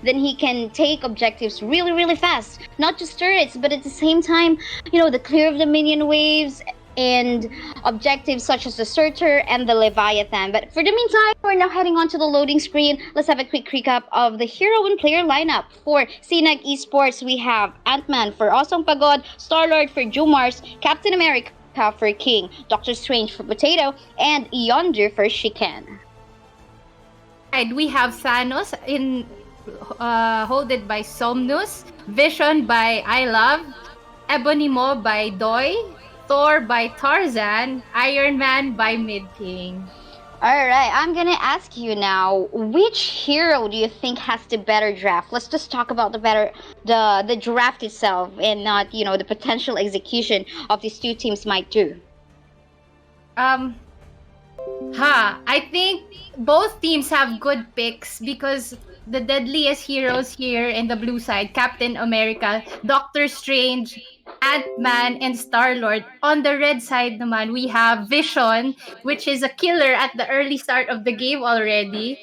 then he can take objectives really, really fast. Not just turrets, but at the same time, you know, the clear of the minion waves and objectives such as the Surtur and the Leviathan. But for the meantime, we're now heading on to the loading screen. Let's have a quick recap of the hero and player lineup. For Sinag Esports, we have Ant-Man for Awesome Pagod, Star-Lord for Jumars, Captain America for King, Doctor Strange for Potato, and Yondu for Shiken. And we have Thanos holded by Somnus, Vision by I Love, Ebonimo by Doi, Thor by Tarzan, Iron Man by Mid King. Alright, I'm gonna ask you now, which hero do you think has the better draft? Let's just talk about the draft itself and not, you know, the potential execution of these two teams might do. I think both teams have good picks because the deadliest heroes here in the blue side, Captain America, Doctor Strange, Ant-Man, and Star-Lord. On the red side naman, we have Vision, which is a killer at the early start of the game already.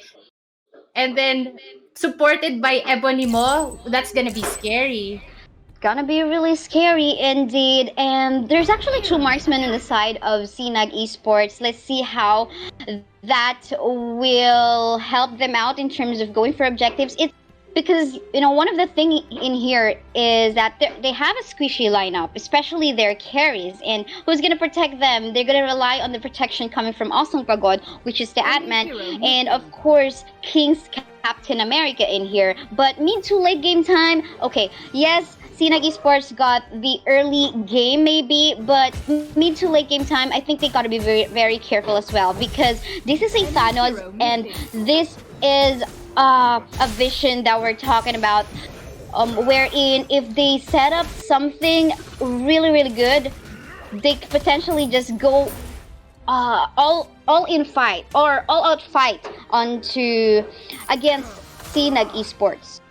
And then supported by Ebonimo, that's gonna be scary. Gonna be really scary indeed. And there's actually two marksmen on the side of Sinag Esports. Let's see how that will help them out in terms of going for objectives. It's because, you know, one of the thing in here is that they have a squishy lineup, especially their carries. And who's gonna protect them? They're gonna rely on the protection coming from Awesome Pagod, which is the Ant-Man, and of course King's Captain America in here. But mid to late game time, okay, yes, Sinag Esports got the early game maybe, but mid to late game time, I think they gotta be very, very careful as well, because this is a Thanos and this is a vision that we're talking about, wherein if they set up something really, really good, they could potentially just go all in fight or all out fight onto against Sinag Esports.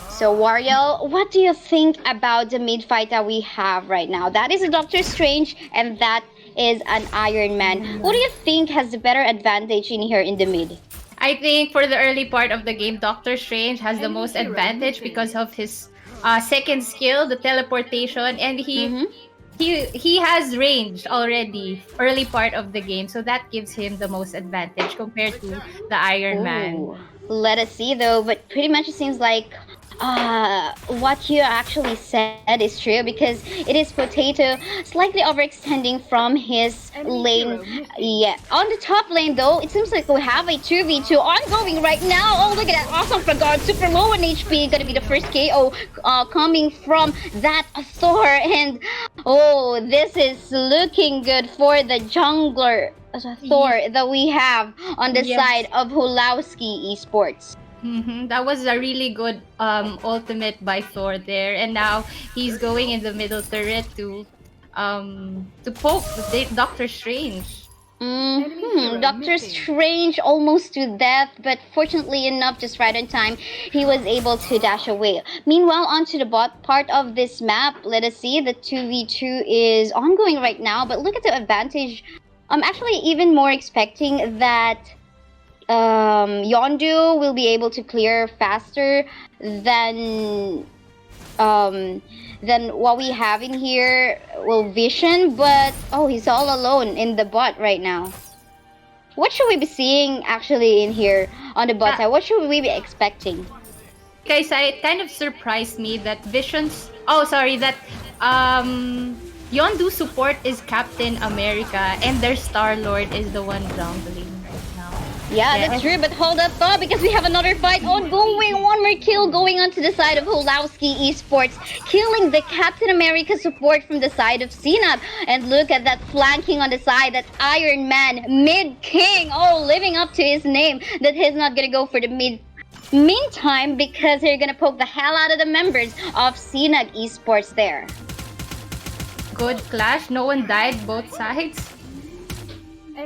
So Wario, what do you think about the mid fight that we have right now? That is a Doctor Strange and that is an Iron Man. What do you think has the better advantage in here in the mid? I think for the early part of the game, Doctor Strange has the most advantage because of his second skill, the teleportation, and he has range already early part of the game, so that gives him the most advantage compared to the Iron Man. Let us see though, but pretty much it seems like what you actually said is true, because it is Potato slightly overextending from his lane. Yeah, on the top lane though, it seems like we have a 2v2 ongoing right now. Oh, look at that, Awesome Pagod, super low on HP, gonna be the first KO coming from that Thor, and oh, this is looking good for the jungler Thor that we have on the side of Hulawski Esports. That was a really good ultimate by Thor there, and now he's going in the middle turret to poke Doctor Strange. Doctor Strange almost to death, but fortunately enough, just right on time, he was able to dash away. Meanwhile, onto the bot part of this map, let us see, the 2v2 is ongoing right now, but look at the advantage. I'm actually even more expecting that Yondu will be able to clear faster than what we have in here. Well, Vision, but oh, he's all alone in the bot right now. What should we be seeing actually in here on the bot side? What should we be expecting? Guys, it kind of surprised me that that Yondu support is Captain America and their Star-Lord is the one jungling. Yeah, that's true, but hold up though, because we have another fight ongoing. One more kill going on to the side of Hulawski Esports, killing the Captain America support from the side of Sinag. And look at that flanking on the side, that Iron Man, Mid King, oh, living up to his name, that he's not gonna go for the mid. Meantime, because they're gonna poke the hell out of the members of Sinag Esports there. Good clash, no one died both sides.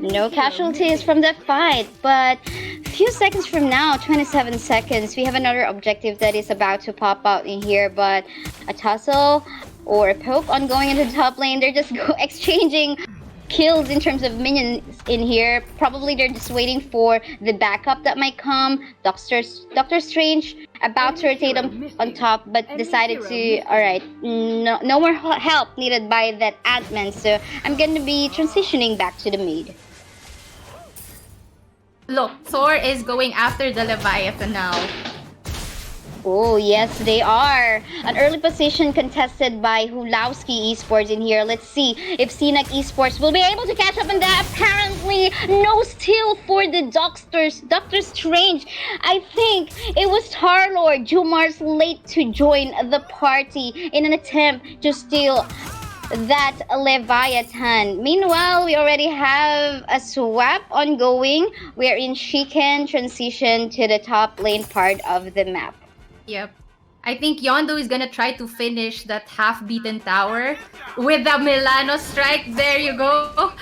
No casualties from that fight, but a few seconds from now, 27 seconds, we have another objective that is about to pop out in here, but a tussle or a poke on going into the top lane. They're just exchanging kills in terms of minions in here. Probably they're just waiting for the backup that might come. Doctor Strange about to rotate on top, but decided to, alright, no more help needed by that Ant-Man, so I'm gonna be transitioning back to the mid. Look, Thor is going after the Leviathan now. Oh, yes, they are. An early position contested by Hulawski Esports in here. Let's see if Sinag Esports will be able to catch up on that. Apparently, no steal for the Doctor Strange. I think it was Star-Lord Jumar's late to join the party in an attempt to steal that Leviathan. Meanwhile, we already have a swap ongoing wherein she can transition to the top lane part of the map. Yep. I think Yondu is gonna try to finish that half-beaten tower with the Milano strike. There you go.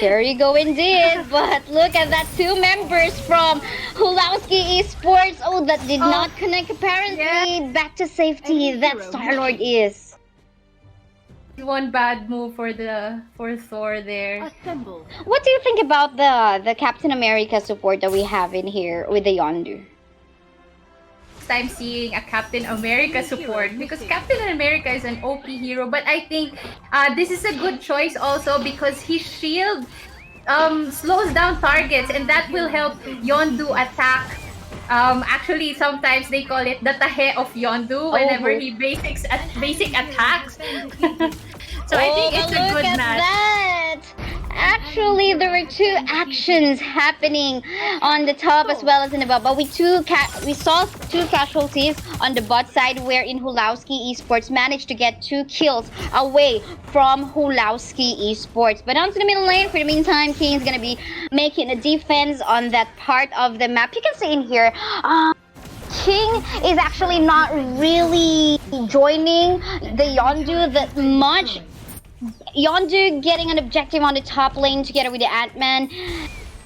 There you go indeed. But look at that, two members from Hulawski Esports. Oh, that did not connect apparently. Yeah. Back to safety. That Star-Lord is. One bad move for Thor there. Assemble. What do you think about the Captain America support that we have in here with the Yondu? Time seeing a Captain America support because Captain America is an OP hero, but I think this is a good choice also because his shield slows down targets and that will help Yondu attack. Actually, sometimes they call it the tahe of Yondu whenever he basic attacks. So I think it's a good match. That. Actually, there were two actions happening on the top as well as in the bot, but we saw two casualties on the bot side wherein Hulawski Esports managed to get 2 kills away from Hulawski Esports. But onto the middle lane, for the meantime, King is going to be making a defense on that part of the map. You can see in here, King is actually not really joining the Yondu that much. Yondu getting an objective on the top lane together with the Ant-Man.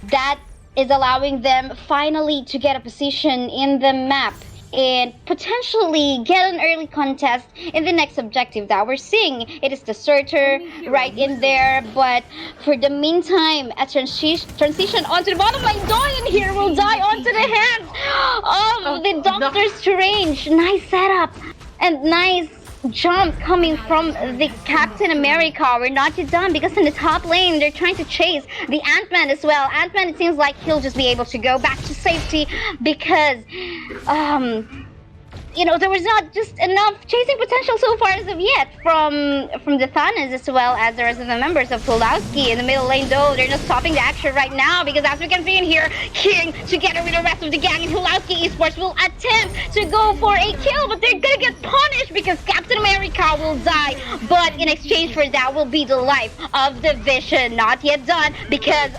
That is allowing them finally to get a position in the map and potentially get an early contest in the next objective that we're seeing. It is the Surtur right in there, but for the meantime, a transition onto the bottom lane. Dorian here will die onto the hands of the Doctor Strange. Nice setup and nice jump coming from the Captain America. We're not yet done because in the top lane they're trying to chase the Ant-Man as well. Ant-Man, it seems like he'll just be able to go back to safety because there was not just enough chasing potential so far as of yet from the Thanos as well as the rest of the members of Hulawski in the middle lane. Though they're just stopping the action right now because as we can see in here, King together with the rest of the gang in Hulawski Esports will attempt to go for a kill, but they're gonna get punished because Captain America will die. But in exchange for that will be the life of the Vision. Not yet done because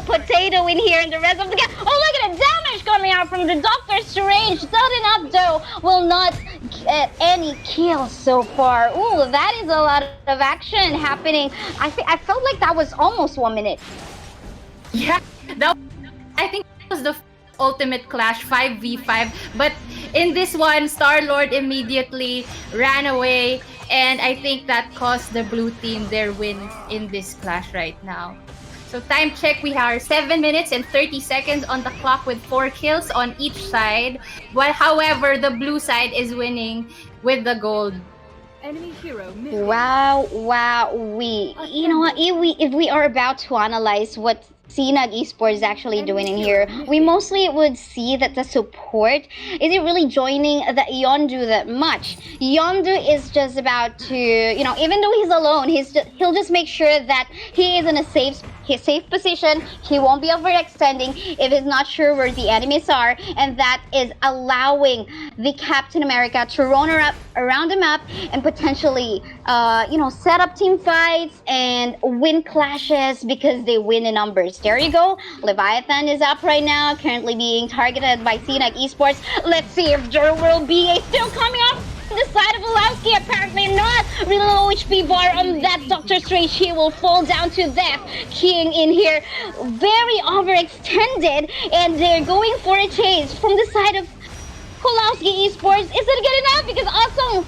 Potato in here and the rest of the gang. Oh, look at the damage coming out from the Doctor Strange. Sudden up though will not get any kills so far. Ooh, that is a lot of action happening. I felt like that was almost 1 minute. Yeah, I think that was the ultimate clash, 5v5. But in this one, Star-Lord immediately ran away, and I think that cost the blue team their win in this clash right now. So time check, we are 7 minutes and 30 seconds on the clock with 4 kills on each side. But however, the blue side is winning with the gold. Enemy hero missing. Wow. You know what? If we are about to analyze what Sinag Esports is actually doing in here, we mostly would see that the support isn't really joining the Yondu that much. Yondu is just about to, even though he's alone, he'll just make sure that he is in a safe position. He won't be overextending if he's not sure where the enemies are, and that is allowing the Captain America to run around the map and potentially, set up team fights and win clashes because they win in numbers. There you go. Leviathan is up right now, currently being targeted by Sinag Esports. Let's see if there will be a still coming up the side of Hulawski. Apparently not. Really low HP bar on that Doctor Strange. He will fall down to death. King in here, very overextended, and they're going for a chase from the side of Hulawski Esports. Is it good enough? Because also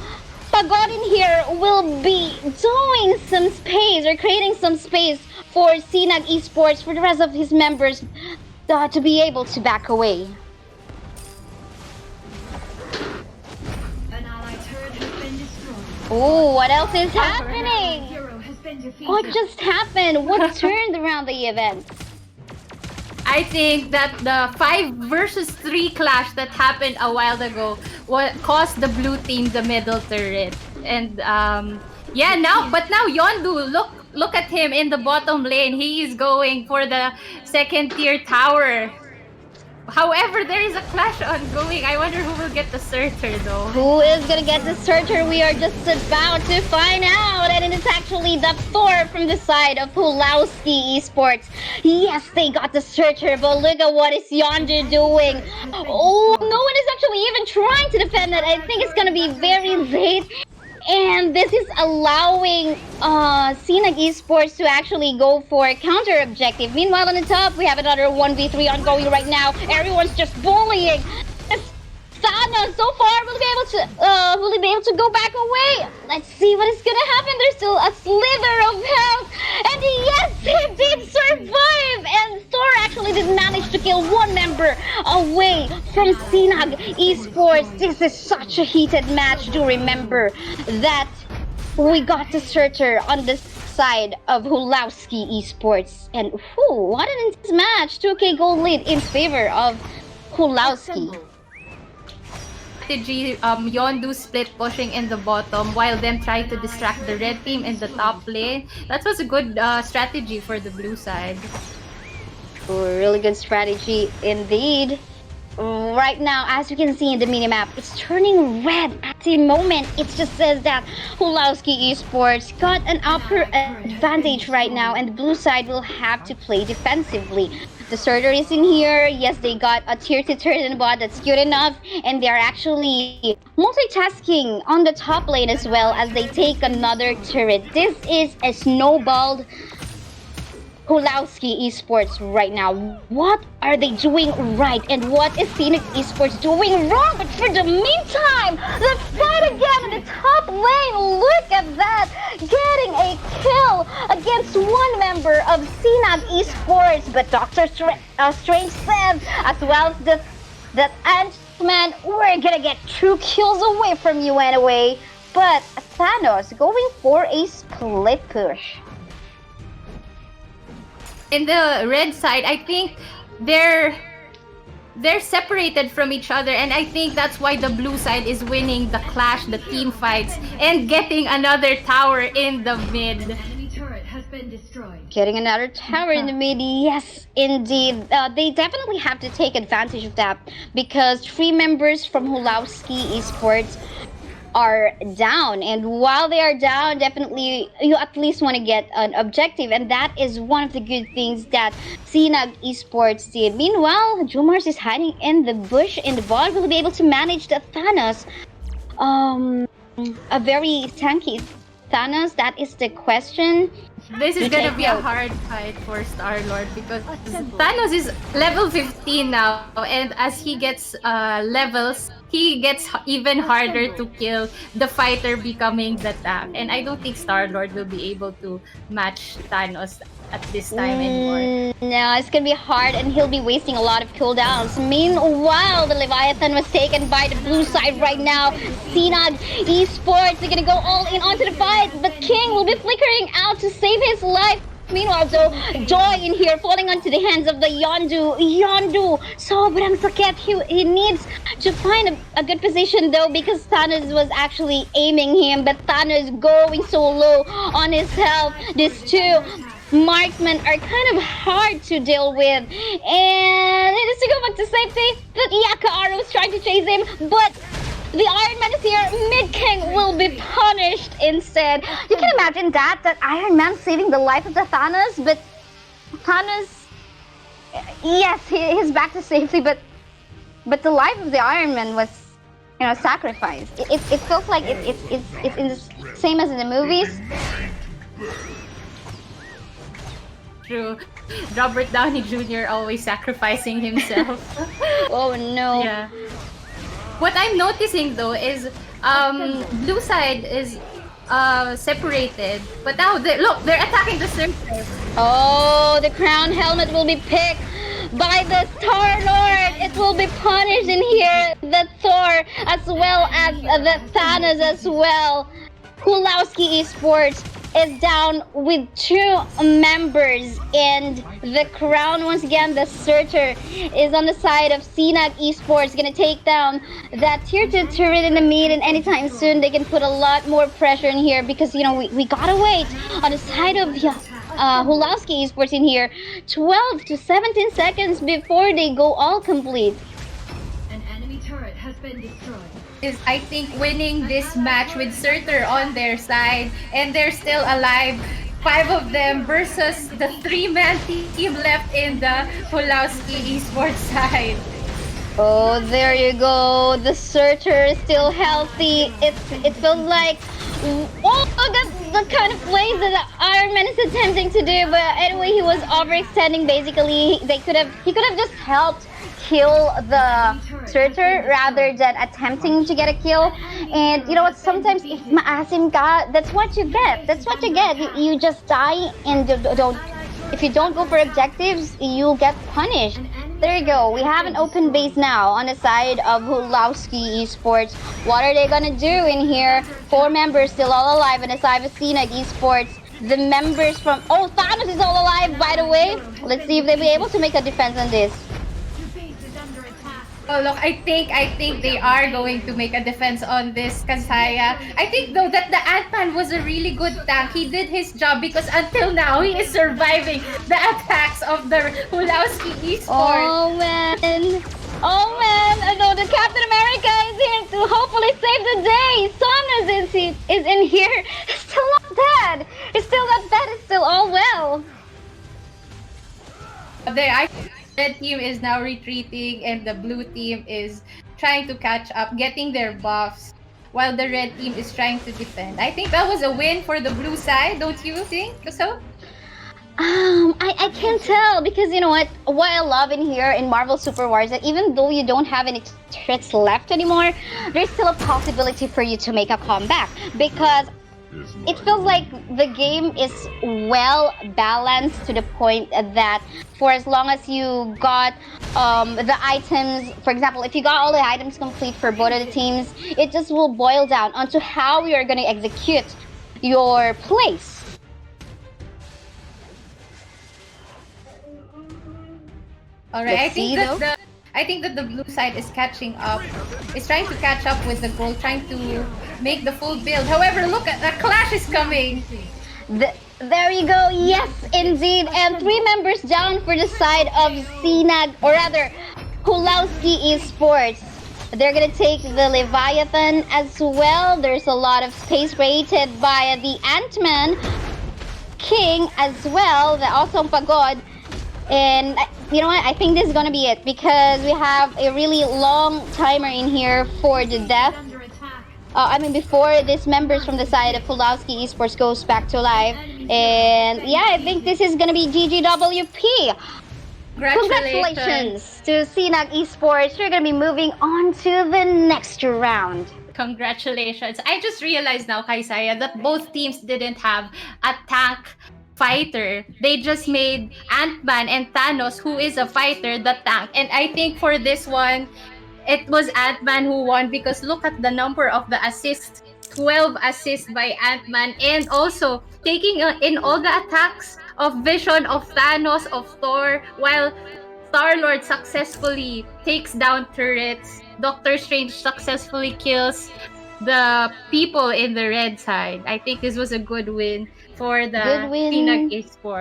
Pagodin here will be doing some space or creating some space for Sinag Esports for the rest of his members to be able to back away. An allied turret has been destroyed. Oh, what else is happening? Hero has been defeated. What just happened? What turned around the event? I think that the 5 versus 3 clash that happened a while ago caused the blue team the middle turret. And yeah, now Yondu, look at him in the bottom lane. He is going for the second tier tower. However, there is a clash ongoing. I wonder who will get the Surtur though. Who is gonna get the Surtur? We are just about to find out. And it's actually the Thor from the side of Hulawski Esports. Yes, they got the Surtur, but look at what is Yondu doing. Oh, no one is actually even trying to defend it. I think it's gonna be very late. And this is allowing Sinag Esports to actually go for a counter objective. Meanwhile, on the top, we have another 1v3 ongoing right now. Everyone's just bullying. Thanos, so far, will he be able to go back away? Let's see what is gonna happen. There's still a slither of health. And yes, he did survive. And Thor actually did manage to kill one member away from Sinag Esports. This is such a heated match. Do remember that we got the Surtur on the side of Hulawski Esports. And what an intense match. 2k gold lead in favor of Hulawski. Strategy, Yondu split pushing in the bottom while them trying to distract the red team in the top lane. That was a good strategy for the blue side. Really good strategy indeed. Right now, as you can see in the minimap, it's turning red at the moment. It just says that Hulawski Esports got an upper advantage right now, and the blue side will have to play defensively. The Surtur is in here. Yes, they got a tier 2 turret in the bot. That's good enough. And they are actually multitasking on the top lane as well as they take another turret. This is a snowballed Hulawski Esports right now. What are they doing right? And what is Sinag Esports doing wrong? But for the meantime, let's fight again in the top lane. Look at that. Getting a kill against one member of Sinag Esports. But Dr. Strange says, as well as that Ant-Man, we're gonna get 2 kills away from you anyway. But Thanos going for a split push. In the red side, I think they're separated from each other, and I think that's why the blue side is winning the clash, the team fights, and getting another tower in the mid. Enemy turret has been destroyed. Getting another tower in the mid, yes, indeed. They definitely have to take advantage of that because 3 members from Hulawski Esports are down, and while they are down, definitely you at least want to get an objective, and that is one of the good things that Sinag Esports did. Meanwhile, Jumars is hiding in the bush in the bot. Will he be able to manage the Thanos? A very tanky Thanos, that is the question. This is gonna be a hard fight for Star-Lord because Thanos is level 15 now, and as he gets levels, he gets even harder to kill, the fighter becoming the tank. And I don't think Star-Lord will be able to match Thanos at this time anymore. No, it's gonna be hard, and he'll be wasting a lot of cooldowns. Meanwhile, the Leviathan was taken by the blue side right now. Sinag Esports, they're gonna go all in onto the fight, but King will be flickering out to save his life. Meanwhile, though, Joy in here falling onto the hands of the Yondu. Yondu, sobrang sakit. He needs to find a good position, though, because Thanos was actually aiming him, but Thanos going so low on his health. These 2 marksmen are kind of hard to deal with, and he needs to go back to safety. But Yaka was trying to chase him, but the Iron Man is here. Mid King will be punished instead. You can imagine that Iron Man saving the life of the Thanos, but Thanos, yes, he's back to safety, but the life of the Iron Man was, sacrificed. It feels like it's in the same as in the movies. True. Robert Downey Jr. always sacrificing himself. Oh no. Yeah. What I'm noticing though is blue side is separated, but now look, they're attacking the circle. Oh, the crown helmet will be picked by the Star Lord. It will be punished in here. The Thor as well as the Thanos as well. Hulawski Esports is down with two members, and the crown once again. The searcher is on the side of Sinag Esports, gonna take down that tier 2 turret in the mid, and anytime soon they can put a lot more pressure in here because we gotta wait on the side of Hulawski Esports in here 12 to 17 seconds before they go all complete. An enemy turret has been destroyed. Is I think winning this match with Surtur on their side, and they're still alive. 5 of them versus the 3-man team left in the Hulawski Esports side. Oh, there you go. The searcher is still healthy. It feels like that's the kind of plays that Iron Man is attempting to do. But anyway, he was overextending. Basically, he could have just helped kill the searcher rather than attempting to get a kill. And you know what? Sometimes if maasim ka, that's what you get. That's what you get. You just die, and if you don't go for objectives, you'll get punished. There you go. We have an open base now on the side of Hulawski Esports. What are they gonna do in here? 4 members still all alive on the side of Sinag Esports. The members from Thanos is all alive, by the way. Let's see if they'll be able to make a defense on this. Your base is under attack. Oh look, I think they are going to make a defense on this Kasaya. I think though that the Ant-Man was a really good tank. He did his job because until now he is surviving the attacks of the Hulawski Esports. Oh man! Although the Captain America is here to hopefully save the day. Thanos is in here. He's still not dead. He's still not dead. It's still all well. Red team is now retreating and the blue team is trying to catch up, getting their buffs, while the red team is trying to defend. I think that was a win for the blue side, don't you think so? I can't tell because you know what I love in here in Marvel Super Wars that even though you don't have any threats left anymore, there's still a possibility for you to make a comeback because it feels like the game is well balanced to the point that for as long as you got the items, for example, if you got all the items complete for both of the teams, it just will boil down onto how you're going to execute your plays. Alright, Let's I think that the blue side is catching up. Is trying to catch up with the gold, trying to make the full build. However, look at the clash is coming. There you go. Yes, indeed. And 3 members down for the side of Sinag, or rather, Hulawski Esports. They're gonna take the Leviathan as well. There's a lot of space created by the Ant-Man King as well. The awesome Pagod. And you know what? I think this is gonna be it because we have a really long timer in here for the death. Under attack. Before these members from the side of Hulawski Esports goes back to life. And yeah, I think this is gonna be GGWP. Congratulations to Sinag Esports. You're gonna be moving on to the next round. Congratulations. I just realized now, Kaisaya, that both teams didn't have a tank fighter. They just made Ant-Man and Thanos, who is a fighter, the tank. And I think for this one, it was Ant-Man who won because look at the number of the assists. 12 assists by Ant-Man, and also taking in all the attacks of Vision, of Thanos, of Thor, while Star-Lord successfully takes down turrets. Doctor Strange successfully kills the people in the red side. I think this was a good win for the Sinag Esports.